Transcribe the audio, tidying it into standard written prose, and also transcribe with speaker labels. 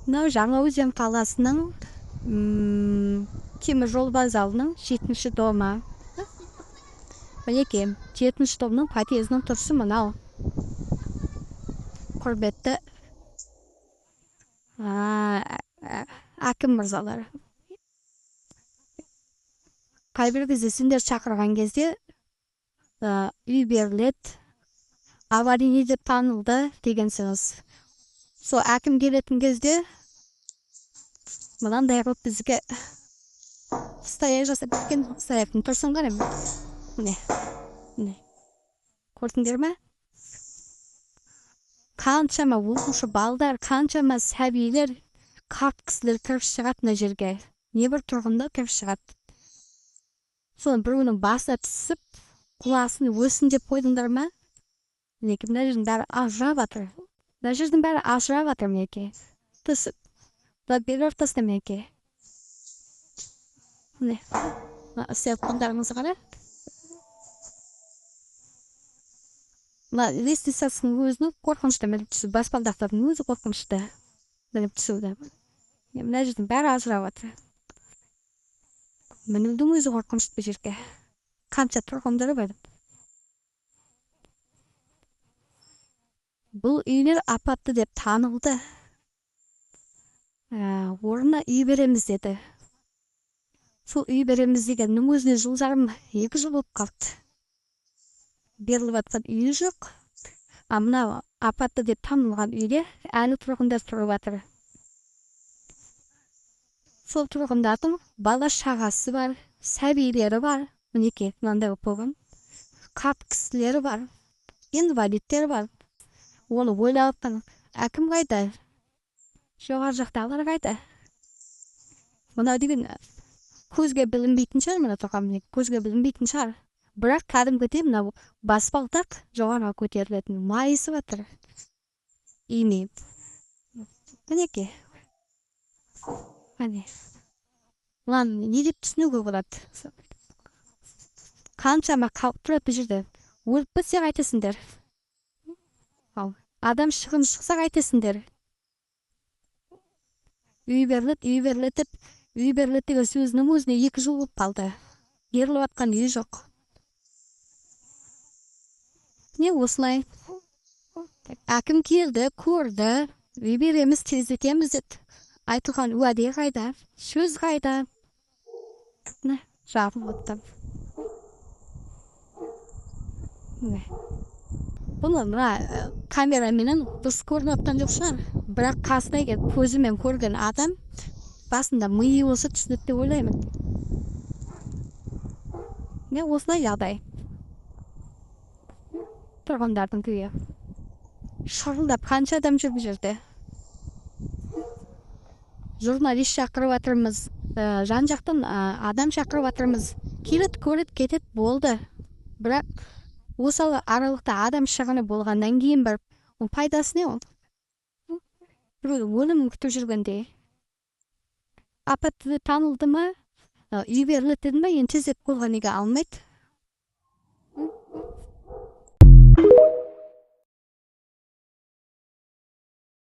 Speaker 1: Мынау Жаңаөзен қаласының темір жол вокзалының 7-ші домы. Мінекей, 7-ші домның подъезінің тұрысы мынау. Құрметті әкім мырзалар. Қайбір кезде сендер шақырған кезде үй беріледі, аварийный деп танылды дегенсіңіз. Сол әкім келетін кезде мынандай қылып бізге стояк жасап кеткен. Стояктың тұрсын қарай ма? Міне. Көрдіңдер ме? Қаншама оқушы балдар, қаншама сәбилер, қарт кісілер кіріп шығады мына жерге. Небір тұрғындар кіріп шығады. Соны біреуінің басына түсіп, құласын өсін деп қойдыңдар ма? Мінекей, мына жердің бәрі ажырап жатыр. Мына жердің бәрі ажырап жатыр мінекей. Түсіп. Мына бел ортасында мінекей. Міне. Істеп қондарыңызды қара. Мына лестницасының өзінің қорқынышты мініп түсу. Баспалдақтардың өзі қорқынышты мініп түсуді. Мына жердің бәрі ажырап жатыр. Мінудің өзі қорқынышты бұл жерге. Қанша тұрғындары бар. Бұл үйлер апатты деп танылды. Орнына үй береміз деді. Сол үй береміз дегеннің өзіне жыл жарым 2 жыл болып қалды. Беріліп жатқан үй жоқ. Мына апатты деп танылған үйде әлі тұрғындар тұрып жатыр. Сол тұрғындардың бала шағасы бар, сәбилері бар. Мінекей, мынандай болған. Қарт кісілері бар, инвалидтер бар. Оны ойлап жатқан әкім қайда? Жоғары жақтағылар қайда? Мынау деген көзге білінбейтін шығар, мына тұрған көзге білінбейтін шығар. Бірақ кәдімгідей мынау баспалдақ жоғарыға көтерілетін майысы жатыр. Име. Мінекей. Міне. Мынаны не деп түсінуге болады? Қаншама халық тұрады бұл жерде. Өліп кетсе қайтесіңдер? Адам шығын шықса қайтесіңдер? Үй беріледі деген сөзінің өзіне 2 жыл болып қалды. Беріліп жатқан үй жоқ. Не осылай? Әкім келді, көрді, үй береміз, тездетеміз деді. Айтылған уәде қайда? Сөз қайда? Жарылып отты. Бұны мына камераменен дұрыс көрініп жатқан жоқ шығар. Бірақ қасына келіп көзімен көрген адам басында миы болса түсінеді деп ойлаймын. Не осылай жағдай. Тұрғындардың күйі. Шырылдап қанша адам жүр бұл жерде. Журналист шақырып жатырмыз, жан жақтан адам шақырып жатырмыз. Келеді, көреді, кетеді, болды. Бірақ осы аралықта адам шығыны болғаннан кейін бір пайдасы не ол? Біреу өлім күтіп жүргенде. Апатты танылды ма? Үй беріледі деді ма? Енді тездетіп қойған неге алмайды?